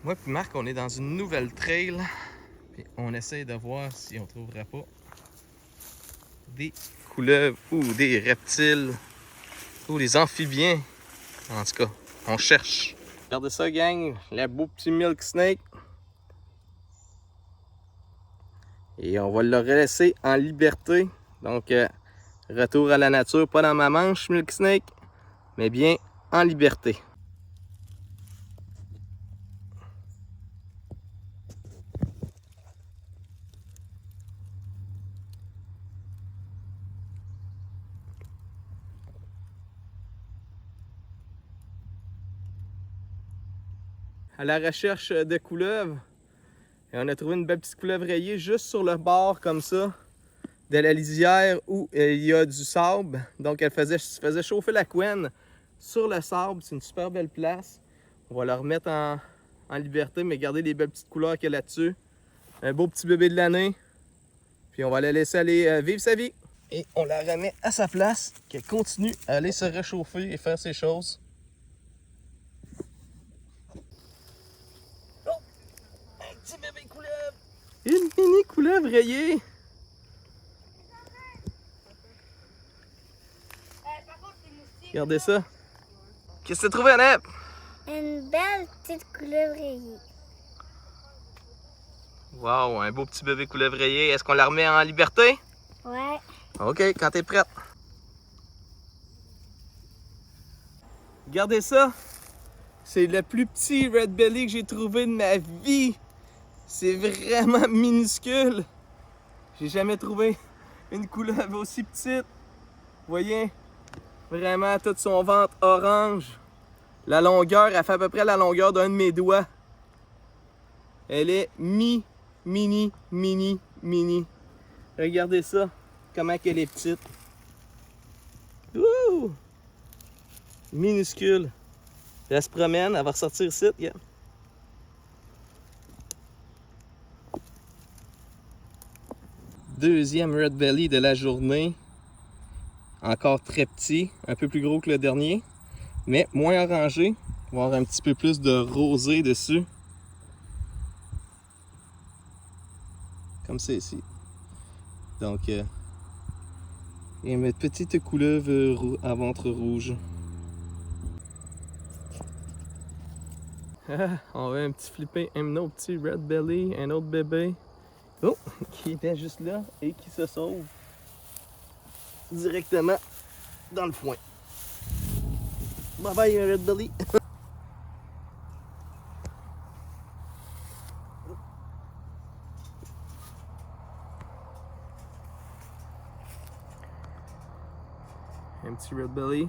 Moi et Marc, on est dans une nouvelle trail. Puis on essaie de voir si on trouverait pas des couleuvres ou des reptiles ou des amphibiens. En tout cas, on cherche. Regardez ça, gang, le beau petit milk snake. Et on va le laisser en liberté. Donc, retour à la nature, pas dans ma manche, milk snake, mais bien en liberté. À la recherche de couleuvres. Et on a trouvé une belle petite couleuvre rayée juste sur le bord comme ça de la lisière où il y a du sable. Donc elle faisait chauffer la couenne sur le sable. C'est une super belle place. On va la remettre en liberté, mais regardez les belles petites couleurs qu'il y a là-dessus. Un beau petit bébé de l'année. Puis on va la laisser aller vivre sa vie. Et on la remet à sa place, qu'elle continue à aller se réchauffer et faire ses choses. Oh! Un petit bébé couleuvre! Une mini couleuvre rayée! Regardez ça. Qu'est-ce que tu as trouvé, Annette? Une belle petite couleuvre rayée. Wow, un beau petit bébé couleuvre rayé. Est-ce qu'on la remet en liberté? Ouais. OK, quand t'es prête. Regardez ça. C'est le plus petit red belly que j'ai trouvé de ma vie. C'est vraiment minuscule. J'ai jamais trouvé une couleuvre aussi petite. Vous voyez? Vraiment, tout son ventre orange. La longueur, elle fait à peu près la longueur d'un de mes doigts. Elle est mini. Regardez ça, comment qu'elle est petite. Wouh! Minuscule. Elle se promène, elle va ressortir ici. Yeah. Deuxième red belly de la journée. Encore très petit, un peu plus gros que le dernier, mais moins orangé. On va avoir un petit peu plus de rosé dessus. Comme ça ici. Donc, et mes petites couleuvres à ventre rouge. On va un petit flipper, un autre petit red belly, un autre bébé. Oh, qui était juste là et qui se sauve directement dans le foin. Bye bye, red belly. Un petit red belly.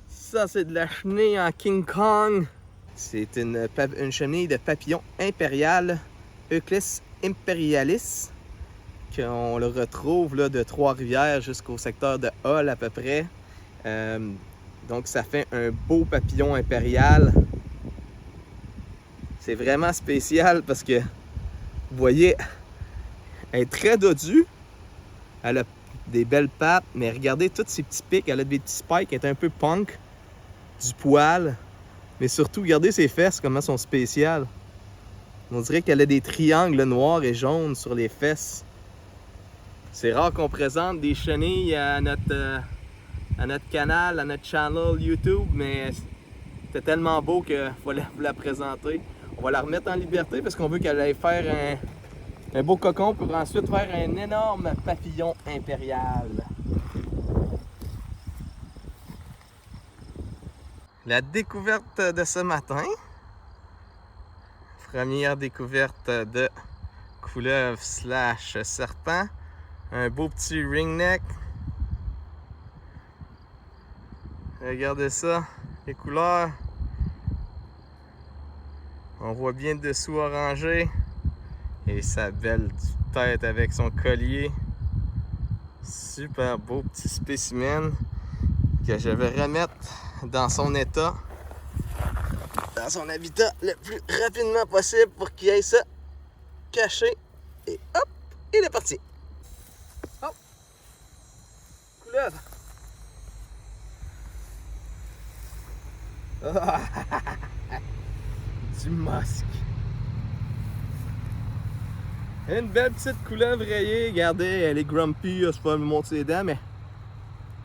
Ça, c'est de la chenille en King Kong. C'est une chenille de papillon impérial, Euclis imperialis, qu'on le retrouve là, de Trois-Rivières jusqu'au secteur de Hull à peu près. Donc ça fait un beau papillon impérial. C'est vraiment spécial parce que, vous voyez, elle est très dodue. Elle a des belles pattes, mais regardez tous ces petits pics. Elle a des petits spikes, elle est un peu punk. Du poil, mais surtout, regardez ses fesses, comment elles sont spéciales. On dirait qu'elle a des triangles noirs et jaunes sur les fesses. C'est rare qu'on présente des chenilles à notre canal, à notre channel YouTube, mais c'était tellement beau qu'il fallait vous la présenter. On va la remettre en liberté parce qu'on veut qu'elle aille faire un beau cocon pour ensuite faire un énorme papillon impérial. La découverte de ce matin, première découverte de couleuvre slash serpent, un beau petit ringneck. Regardez ça, les couleurs. On voit bien le dessous orangé et sa belle tête avec son collier. Super beau petit spécimen que je vais remettre dans son état, dans son habitat le plus rapidement possible pour qu'il aille se cacher. Et hop, il est parti. couleuvre. Du musc. Une belle petite couleuvre rayée. Regardez, elle est grumpy. Je peux me monter les dents, mais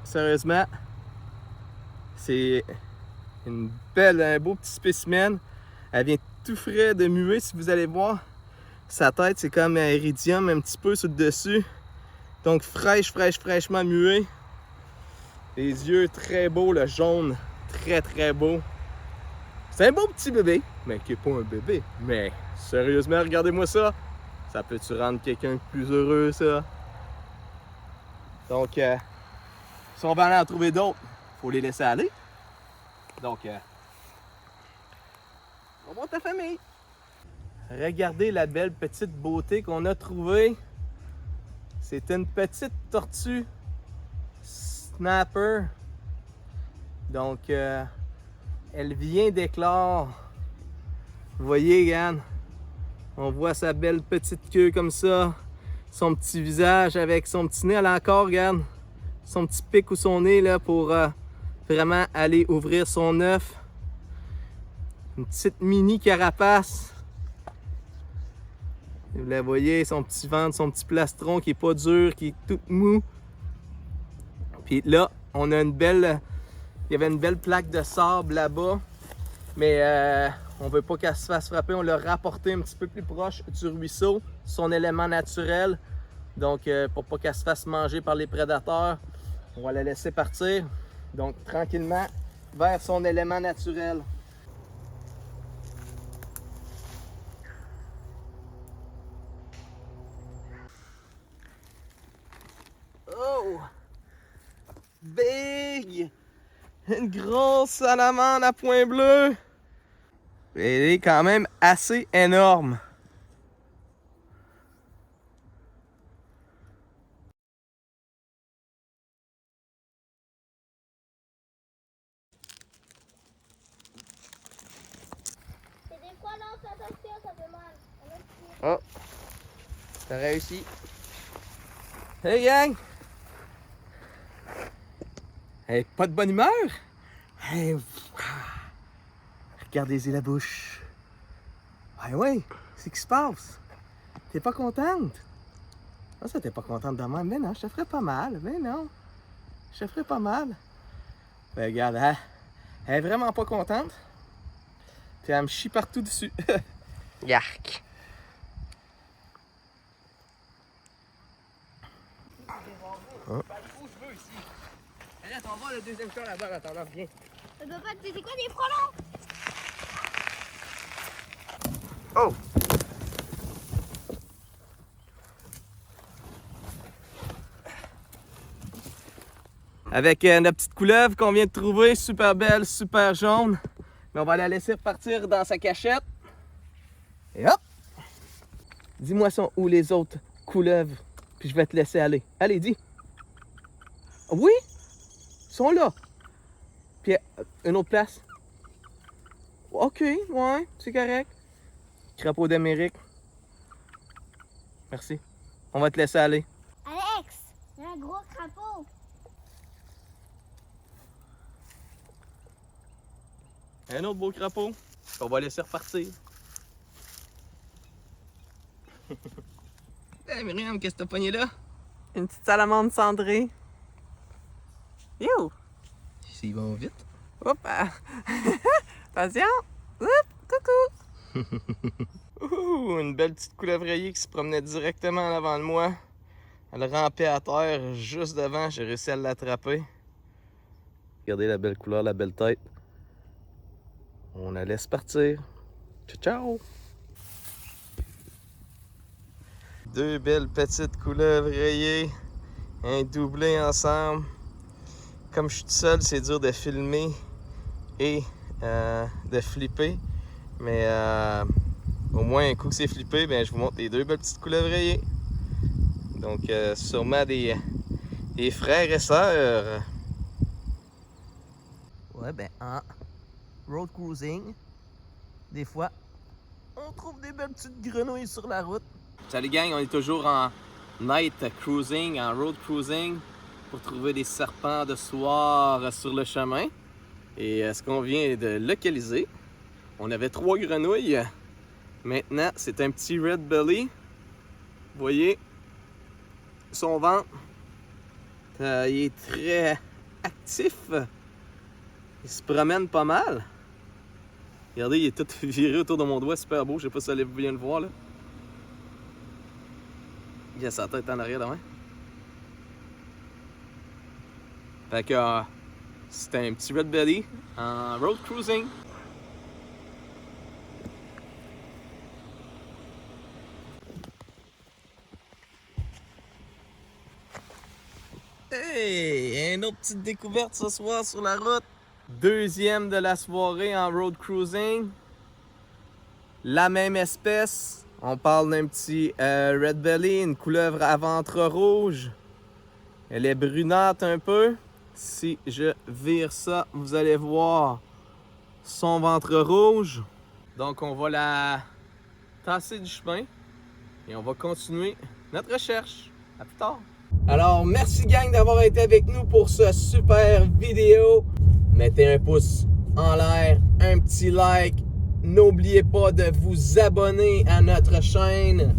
sérieusement, c'est un beau petit spécimen. Elle vient tout frais de muer. Si vous allez voir, sa tête, c'est comme un iridium un petit peu sur le dessus. Donc fraîchement muée. Les yeux très beaux, le jaune très beau. C'est un beau petit bébé, mais qui n'est pas un bébé. Mais sérieusement, regardez-moi ça. Ça peut-tu rendre quelqu'un plus heureux, ça? Donc, si on va aller en trouver d'autres, il faut les laisser aller. Donc, on va voir ta famille. Regardez la belle petite beauté qu'on a trouvée. C'est une petite tortue snapper. Donc, elle vient d'éclore. Vous voyez, regarde. On voit sa belle petite queue comme ça. Son petit visage avec son petit nez. Elle a encore, regarde, son petit pic ou son nez là pour vraiment aller ouvrir son œuf. Une petite mini carapace. Vous la voyez, son petit ventre, son petit plastron qui est pas dur, qui est tout mou. Puis là, on a une belle... Il y avait une belle plaque de sable là-bas. Mais on veut pas qu'elle se fasse frapper. On l'a rapporté un petit peu plus proche du ruisseau, son élément naturel. Donc, pour pas qu'elle se fasse manger par les prédateurs, on va la laisser partir. Donc, tranquillement, vers son élément naturel. Oh! Big! Une grosse salamandre à points bleus! Elle est quand même assez énorme. C'est des fois, non, fais attention, ça fait mal. Oh! T'as réussi. Hey gang! Hey, pas de bonne humeur? Hey, regardez-y la bouche. Ouais, c'est qui se passe? T'es pas contente? Ah, ça, t'es pas contente de moi? Mais non, je te ferais pas mal. Mais non, je te ferais pas mal. Ben, regarde, elle est vraiment pas contente. Puis elle me chie partout dessus. Yark! Oh. Allez, on va voir le deuxième chat là-bas, attends, viens. Papa, tu sais quoi des frelons? Oh! Avec notre petite couleuvre qu'on vient de trouver, super belle, super jaune. Mais on va la laisser repartir dans sa cachette. Et hop! Dis-moi sont où les autres couleuvres, puis je vais te laisser aller. Allez, dis! Oui? Ils sont là. Puis une autre place. Ok, ouais, c'est correct. Crapaud d'Amérique. Merci. On va te laisser aller. Alex, il y a un gros crapaud. Un autre beau crapaud. On va laisser repartir. Hey Myriam, qu'est-ce que t'as pogné là? Une petite salamandre cendrée. Yo! Ils vont vite. Hop! Attention! Oup! Coucou! Ouh, une belle petite couleuvre rayée qui se promenait directement en avant de moi. Elle rampait à terre juste devant. J'ai réussi à l'attraper. Regardez la belle couleur, la belle tête. On la laisse partir. Ciao, ciao! Deux belles petites couleuvres rayées. Un doublé ensemble. Comme je suis tout seul, c'est dur de filmer et de flipper. Mais au moins, un coup que c'est flippé, ben, je vous montre les deux belles petites couleuvres rayées. Donc, sûrement des frères et sœurs. Ouais, ben, en road cruising, des fois, on trouve des belles petites grenouilles sur la route. Salut gang, on est toujours en night cruising, en road cruising. pour trouver des serpents de soir sur le chemin. Et ce qu'on vient de localiser, on avait 3 grenouilles. Maintenant, c'est un petit red belly. Vous voyez, son ventre, il est très actif. Il se promène pas mal. Regardez, il est tout viré autour de mon doigt, super beau. Je sais pas si vous allez bien le voir là. Il a sa tête en arrière demain. Fait que c'est un petit red belly en road cruising. Hey! Une autre petite découverte ce soir sur la route. Deuxième de la soirée en road cruising. La même espèce. On parle d'un petit red belly, une couleuvre à ventre rouge. Elle est brunante un peu. Si je vire ça, vous allez voir son ventre rouge. Donc on va la tasser du chemin et on va continuer notre recherche. À plus tard. Alors merci gang d'avoir été avec nous pour ce super vidéo. Mettez un pouce en l'air, un petit like. N'oubliez pas de vous abonner à notre chaîne.